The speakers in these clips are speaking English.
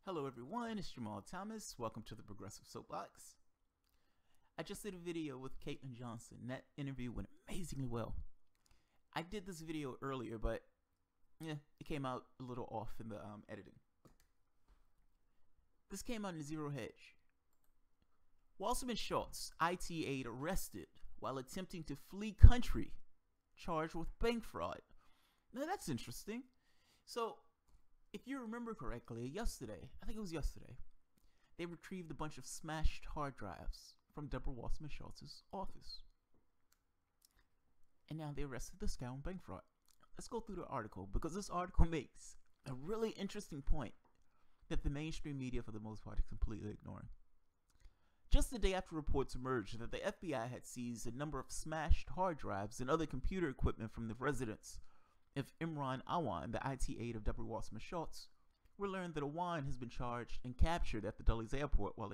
Hello everyone, it's Jamal Thomas. Welcome to the Progressive Soapbox. I just did a video with Caitlin Johnson. That interview went amazingly well. I did this video earlier, but it came out a little off in the editing. This came out in Zero Hedge. Wasserman Shultz, IT aide arrested while attempting to flee country, charged with bank fraud. Now that's interesting. So, if you remember correctly, I think it was yesterday, they retrieved a bunch of smashed hard drives from Debra Wasserman Shultz's office. And now they arrested this guy on bank fraud. Let's go through the article, because this article makes a really interesting point that the mainstream media, for the most part, is completely ignoring. Just the day after reports emerged that the FBI had seized a number of smashed hard drives and other computer equipment from the residence of Imran Awan, the IT aide of Debra Wasserman Shultz, we learned that Awan has been charged and captured at the Dulles airport while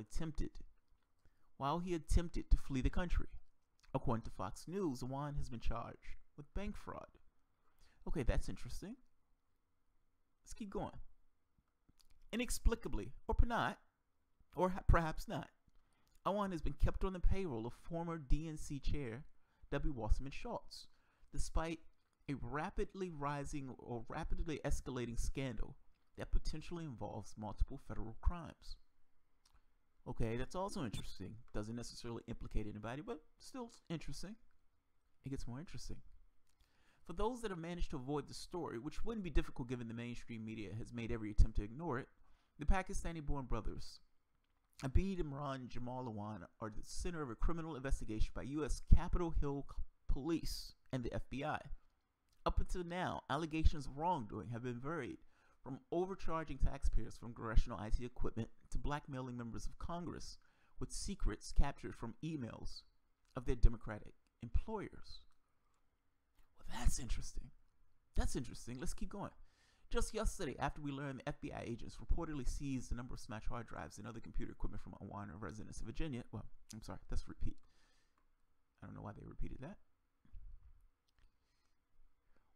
he attempted to flee the country. According to Fox News, Awan has been charged with bank fraud. Okay, that's interesting. Let's keep going. Inexplicably, or not, or perhaps not, Awan has been kept on the payroll of former DNC chair Debra Wasserman Shultz, despite a rapidly escalating scandal that potentially involves multiple federal crimes. Okay, that's also interesting. Doesn't necessarily implicate anybody, but still interesting. It gets more interesting. For those that have managed to avoid the story, which wouldn't be difficult given the mainstream media has made every attempt to ignore it, the Pakistani-born brothers Aide, Imran, and Jamal Awan are the center of a criminal investigation by U.S. Capitol Hill Police and the FBI. Up until now, allegations of wrongdoing have been varied, from overcharging taxpayers for congressional IT equipment to blackmailing members of Congress with secrets captured from emails of their Democratic employers. Well, that's interesting. That's interesting. Let's keep going. Just yesterday, after we learned the FBI agents reportedly seized a number of smashed hard drives and other computer equipment from Awan, a resident of Virginia. Well, I'm sorry, that's a repeat. I don't know why they repeated that.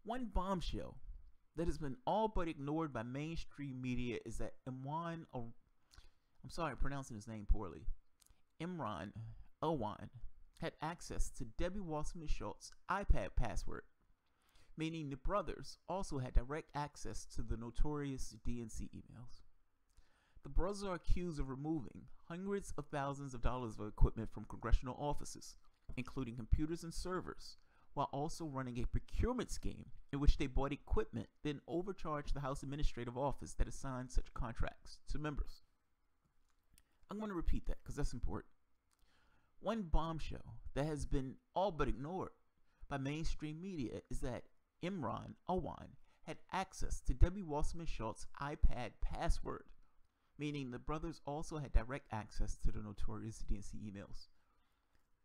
One bombshell that has been all but ignored by mainstream media is that Imran, I'm sorry, I'm pronouncing his name poorly, Imran Awan had access to Debra Wasserman Shultz's iPad password, meaning the brothers also had direct access to the notorious DNC emails. The brothers are accused of removing hundreds of thousands of dollars of equipment from congressional offices, including computers and servers, while also running a procurement scheme in which they bought equipment, then overcharged the House Administrative Office that assigned such contracts to members. I'm going to repeat that because that's important. One bombshell that has been all but ignored by mainstream media is that Imran Awan had access to Debra Wasserman Shultz's iPad password, meaning the brothers also had direct access to the notorious DNC emails.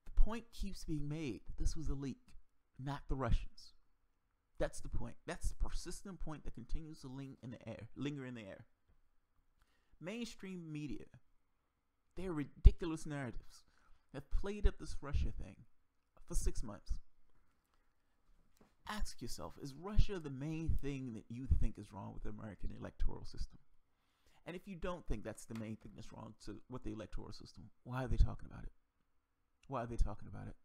The point keeps being made that this was a leak, not the Russians. That's the point. That's the persistent point that continues to linger in the air. Mainstream media, their ridiculous narratives, have played up this Russia thing for 6 months. Ask yourself, is Russia the main thing that you think is wrong with the American electoral system? And if you don't think that's the main thing that's wrong with the electoral system, why are they talking about it? Why are they talking about it?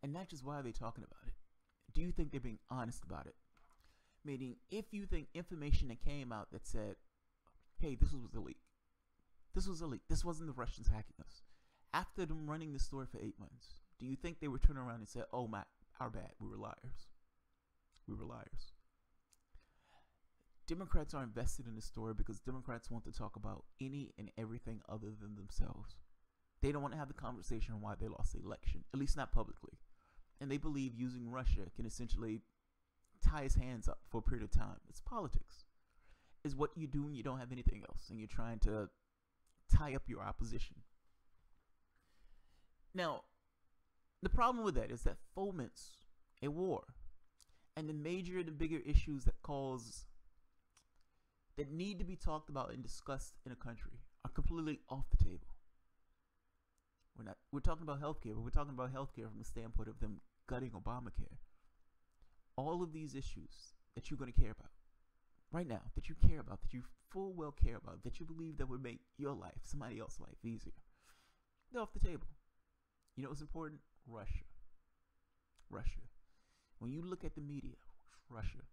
And not just why are they talking about it. Do you think they're being honest about it? Meaning, if you think information that came out that said, hey, this was a leak. This was a leak. This wasn't the Russians hacking us. After them running the story for 8 months, do you think they would turn around and say, oh, our bad, we were liars. We were liars. Democrats are invested in this story because Democrats want to talk about any and everything other than themselves. They don't want to have the conversation on why they lost the election, at least not publicly. And they believe using Russia can essentially tie his hands up for a period of time. It's politics. It's what you do when you don't have anything else and you're trying to tie up your opposition. Now, the problem with that is that foments a war. And the bigger issues that need to be talked about and discussed in a country are completely off the table. We're talking about healthcare, but we're talking about healthcare from the standpoint of them gutting Obamacare. All of these issues that you're going to care about, right now that you care about, that you full well care about, that you believe that would make your life, somebody else's life, easier, they're off the table. You know what's important? Russia. Russia. When you look at the media, Russia,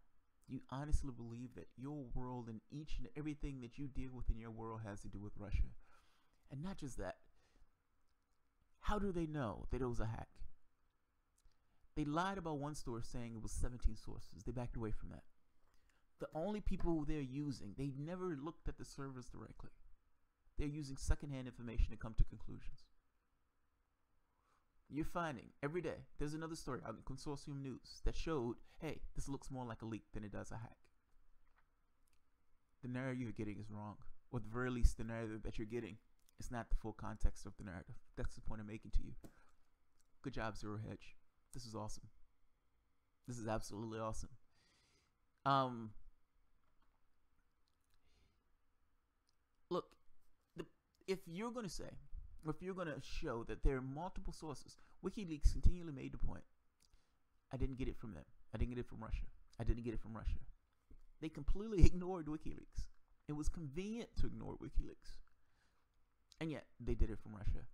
you honestly believe that your world and each and everything that you deal with in your world has to do with Russia. And not just that. How do they know that it was a hack? They lied about one source saying it was 17 sources. They backed away from that. The only people they're using, they never looked at the servers directly. They're using secondhand information to come to conclusions. You're finding every day, there's another story out in Consortium News that showed, hey, this looks more like a leak than it does a hack. The narrative you're getting is wrong. Or at the very least, the narrative that you're getting is not the full context of the narrative. That's the point I'm making to you. Good job, Zero Hedge. This is awesome. This is absolutely awesome. Look, if you're going to say, or if you're going to show that there are multiple sources, WikiLeaks continually made the point, I didn't get it from them. I didn't get it from Russia. I didn't get it from Russia. They completely ignored WikiLeaks. It was convenient to ignore WikiLeaks. And yet, they did it from Russia.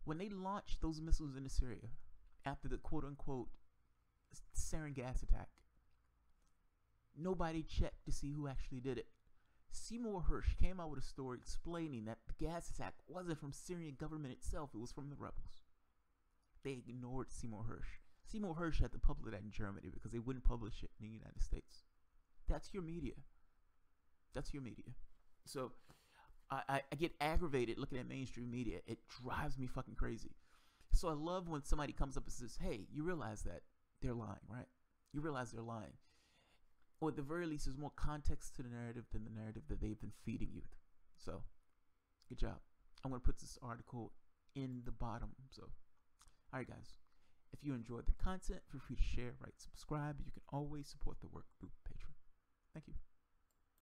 When they launched those missiles into Syria, after the quote-unquote sarin gas attack, nobody checked to see who actually did it. Seymour Hersh came out with a story explaining that the gas attack wasn't from Syrian government itself, it was from the rebels. They ignored Seymour Hersh. Seymour Hersh had to publish that in Germany because they wouldn't publish it in the United States. That's your media. That's your media. So I get aggravated looking at mainstream media. It drives me fucking crazy. So I love when somebody comes up and says, hey, you realize that they're lying, right? You realize they're lying. Or at the very least, there's more context to the narrative than the narrative that they've been feeding you. So, good job. I'm going to put this article in the bottom. So, all right, guys. If you enjoyed the content, feel free to share, rate, subscribe. You can always support the work through Patreon. Thank you.